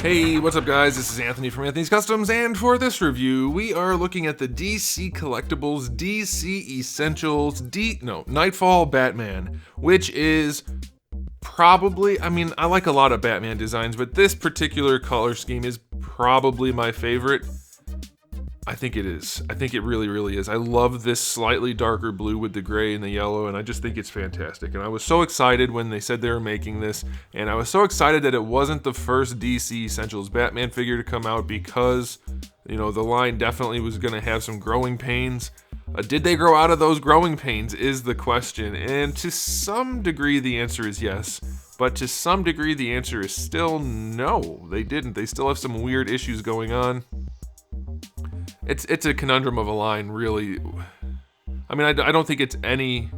Hey, what's up guys? This is Anthony from Anthony's Customs, and for this review, we are looking at the DC Collectibles DC Essentials Knightfall Batman, which is probably, I like a lot of Batman designs, but this particular color scheme is probably my favorite. I think it is. I think it really, really is. I love this slightly darker blue with the gray and the yellow, and I just think it's fantastic. And I was so excited when they said they were making this, and I was so excited that it wasn't the first DC Essentials Batman figure to come out because, the line definitely was going to have some growing pains. Did they grow out of those growing pains is the question, and to some degree the answer is yes, but to some degree the answer is still no, they didn't. They still have some weird issues going on. It's a conundrum of a line, really. I don't think it's any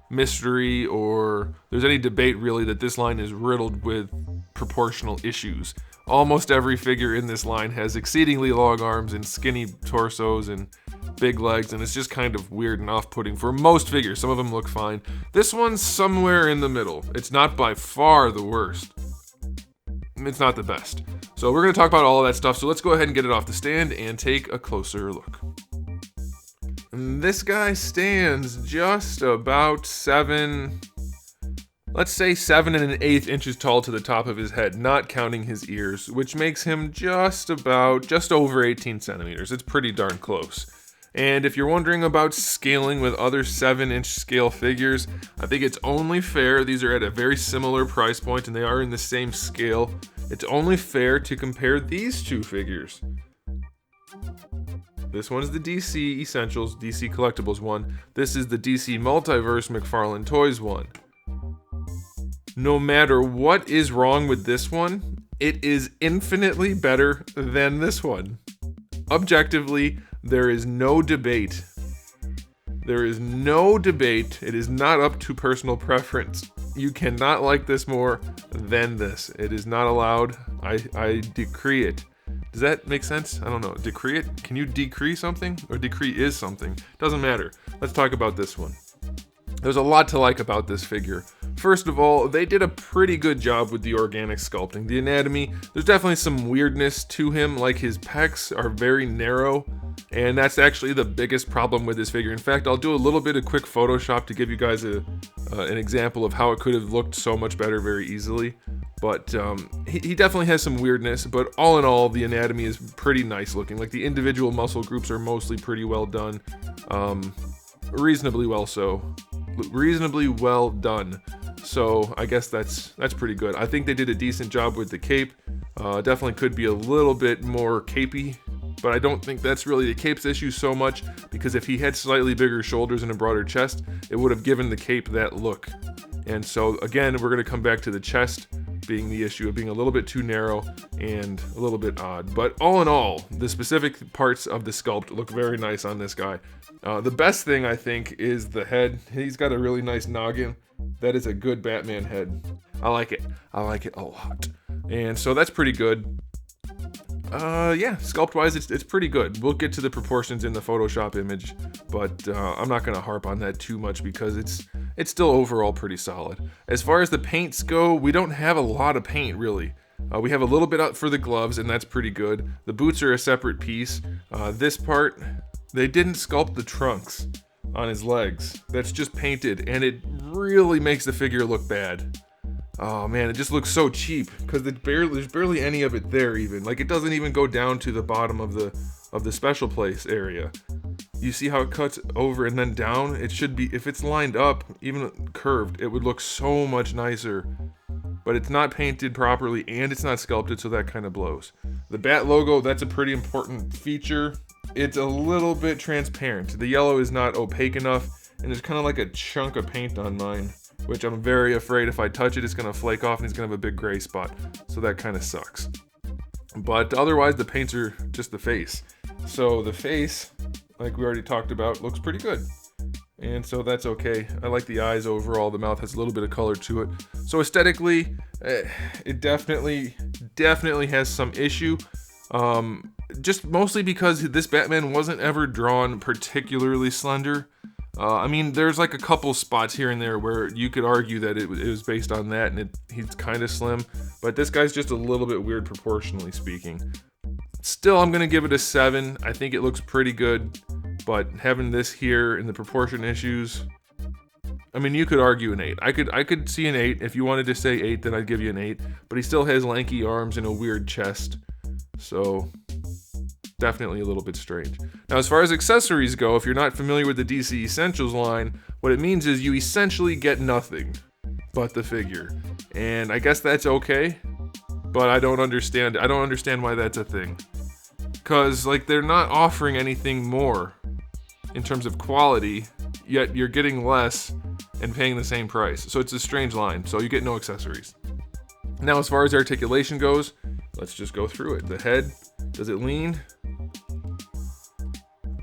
mystery or there's any debate, really, that this line is riddled with proportional issues. Almost every figure in this line has exceedingly long arms and skinny torsos and big legs, and it's just kind of weird and off-putting for most figures. Some of them look fine. This one's somewhere in the middle. It's not by far the worst. It's not the best. So we're going to talk about all of that stuff, so let's go ahead and get it off the stand and take a closer look. And this guy stands just about 7 7 1/8 tall to the top of his head, not counting his ears, which makes him just over 18 centimeters. It's pretty darn close. And if you're wondering about scaling with other 7-inch scale figures, I think it's only fair, these are at a very similar price point and they are in the same scale, it's only fair to compare these two figures. This one's the DC Essentials, DC Collectibles one. This is the DC Multiverse McFarlane Toys one. No matter what is wrong with this one, it is infinitely better than this one. Objectively, there is no debate. There is no debate. It is not up to personal preference. You cannot like this more than this. It is not allowed. I decree it. Does that make sense? I don't know. Decree it? Can you decree something? Or decree is something? Doesn't matter. Let's talk about this one. There's a lot to like about this figure. First of all, they did a pretty good job with the organic sculpting. The anatomy, there's definitely some weirdness to him, like his pecs are very narrow, and that's actually the biggest problem with this figure. In fact, I'll do a little bit of quick Photoshop to give you guys an example of how it could have looked so much better very easily. But he definitely has some weirdness, but all in all, the anatomy is pretty nice looking. Like the individual muscle groups are mostly pretty well done, reasonably well done. So I guess that's pretty good. I think they did a decent job with the cape. Definitely could be a little bit more capey, but I don't think that's really the cape's issue so much, because if he had slightly bigger shoulders and a broader chest, it would have given the cape that look. And so again, we're going to come back to the chest being the issue of being a little bit too narrow and a little bit odd. But all in all, the specific parts of the sculpt look very nice on this guy. The best thing, I think, is the head. He's got a really nice noggin. That is a good Batman head. I like it. I like it a lot. And so that's pretty good. Yeah, sculpt-wise, it's pretty good. We'll get to the proportions in the Photoshop image, but I'm not going to harp on that too much because it's still overall pretty solid. As far as the paints go, we don't have a lot of paint, really. We have a little bit out for the gloves, and that's pretty good. The boots are a separate piece. This part, they didn't sculpt the trunks on his legs. That's just painted, and it really makes the figure look bad. Oh man, it just looks so cheap because there's barely any of it there even. Like it doesn't even go down to the bottom of the special place area. You see how it cuts over and then down? It should be, if it's lined up, even curved, it would look so much nicer. But it's not painted properly and it's not sculpted, so that kind of blows. The Bat logo, that's a pretty important feature. It's a little bit transparent. The yellow is not opaque enough, and there's kind of like a chunk of paint on mine, which I'm very afraid if I touch it, it's going to flake off and it's going to have a big gray spot. So that kind of sucks. But otherwise, the paints are just the face. So the face, like we already talked about, looks pretty good. And so that's okay. I like the eyes overall. The mouth has a little bit of color to it. So aesthetically, it definitely has some issue. Just mostly because this Batman wasn't ever drawn particularly slender. I mean, there's like a couple spots here and there where you could argue that it was based on that, and he's kind of slim, but this guy's just a little bit weird proportionally speaking. Still, I'm gonna give it a 7. I think it looks pretty good, but having this here and the proportion issues, I mean, you could argue an 8. I could see an 8. If you wanted to say 8, then I'd give you an 8. But he still has lanky arms and a weird chest, so definitely a little bit strange. Now, as far as accessories go, if you're not familiar with the DC Essentials line, what it means is you essentially get nothing but the figure. And I guess that's okay, but I don't understand why that's a thing. Because, like, they're not offering anything more in terms of quality, yet you're getting less and paying the same price. So it's a strange line, so you get no accessories. Now, as far as articulation goes, let's just go through it. The head, does it lean?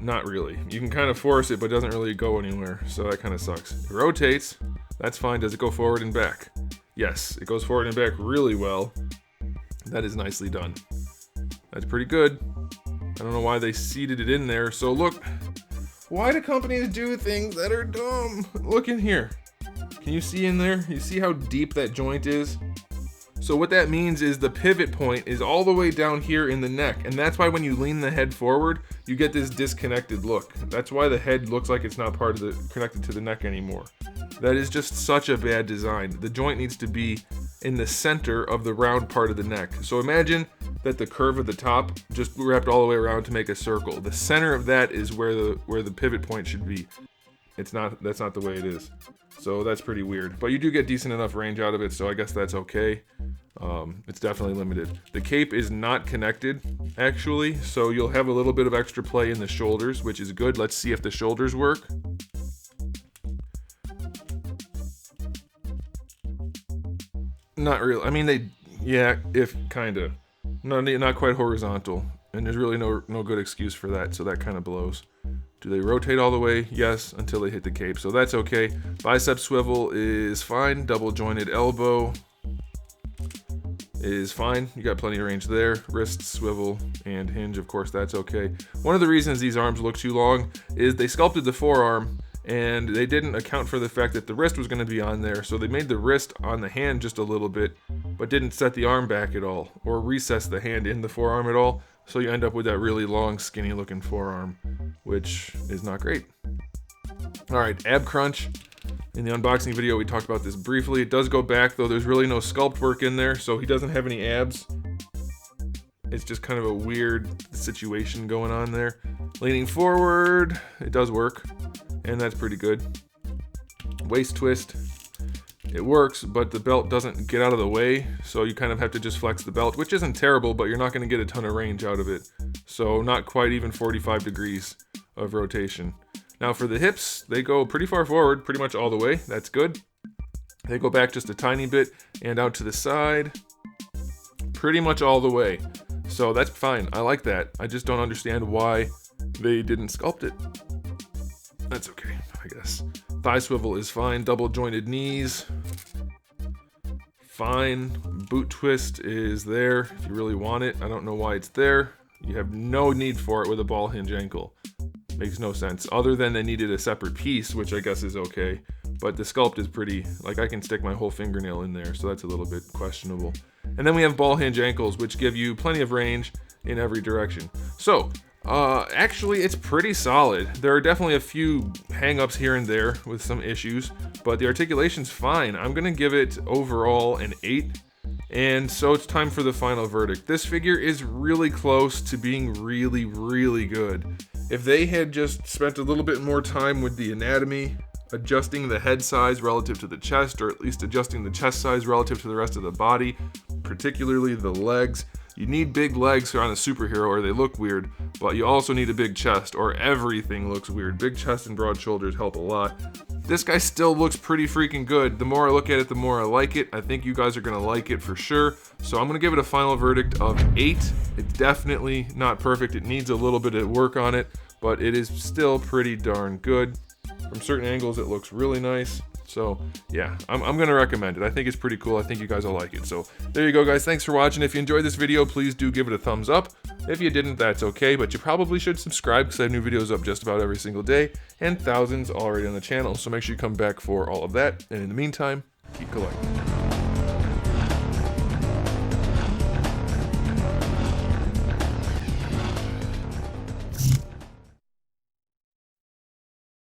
Not really. You can kind of force it, but it doesn't really go anywhere, so that kind of sucks. It rotates. That's fine. Does it go forward and back? Yes, it goes forward and back really well. That is nicely done. That's pretty good. I don't know why they seated it in there. So look, why do companies do things that are dumb? Look in here. Can you see in there? You see how deep that joint is? So what that means is the pivot point is all the way down here in the neck, and that's why when you lean the head forward, you get this disconnected look. That's why the head looks like it's not connected to the neck anymore. That is just such a bad design. The joint needs to be in the center of the round part of the neck. So imagine that the curve of the top just wrapped all the way around to make a circle. The center of that is where the pivot point should be. That's not the way it is. So that's pretty weird. But you do get decent enough range out of it, so I guess that's okay. It's definitely limited. The cape is not connected, actually, so you'll have a little bit of extra play in the shoulders, which is good. Let's see if the shoulders work. Not really. I mean, if kinda. No, not quite horizontal, and there's really no good excuse for that, so that kind of blows. Do they rotate all the way? Yes, until they hit the cape, so that's okay. Bicep swivel is fine. Double jointed elbow is fine. You got plenty of range there. Wrist swivel and hinge, of course, that's okay. One of the reasons these arms look too long is they sculpted the forearm and they didn't account for the fact that the wrist was going to be on there, so they made the wrist on the hand just a little bit, but didn't set the arm back at all, or recess the hand in the forearm at all, so you end up with that really long, skinny looking forearm, which is not great. Alright, ab crunch. In the unboxing video, we talked about this briefly. It does go back, though there's really no sculpt work in there, so he doesn't have any abs. It's just kind of a weird situation going on there. Leaning forward, it does work, and that's pretty good. Waist twist, it works, but the belt doesn't get out of the way, so you kind of have to just flex the belt, which isn't terrible, but you're not going to get a ton of range out of it. So not quite even 45 degrees of rotation. Now for the hips, they go pretty far forward, pretty much all the way. That's good. They go back just a tiny bit and out to the side, pretty much all the way. So that's fine. I like that. I just don't understand why they didn't sculpt it. That's okay, I guess. Thigh swivel is fine. Double jointed knees, fine. Boot twist is there if you really want it. I don't know why it's there. You have no need for it with a ball hinge ankle. Makes no sense, other than they needed a separate piece, which I guess is okay. But the sculpt is pretty, like I can stick my whole fingernail in there, so that's a little bit questionable. And then we have ball hinge ankles, which give you plenty of range in every direction. So, actually it's pretty solid. There are definitely a few hang-ups here and there with some issues, but the articulation's fine. I'm gonna give it overall an 8. And so it's time for the final verdict. This figure is really close to being really, really good. If they had just spent a little bit more time with the anatomy, adjusting the head size relative to the chest, or at least adjusting the chest size relative to the rest of the body, particularly the legs. You need big legs on a superhero or they look weird, but you also need a big chest or everything looks weird. Big chest and broad shoulders help a lot. This guy still looks pretty freaking good. The more I look at it, the more I like it. I think you guys are gonna like it for sure. So I'm gonna give it a final verdict of 8. It's definitely not perfect. It needs a little bit of work on it, but it is still pretty darn good. From certain angles, it looks really nice. So yeah, I'm gonna recommend it. I think it's pretty cool. I think you guys will like it. So there you go, guys. Thanks for watching. If you enjoyed this video, please do give it a thumbs up. If you didn't, that's okay, but you probably should subscribe because I have new videos up just about every single day, and thousands already on the channel, so make sure you come back for all of that, and in the meantime, keep collecting.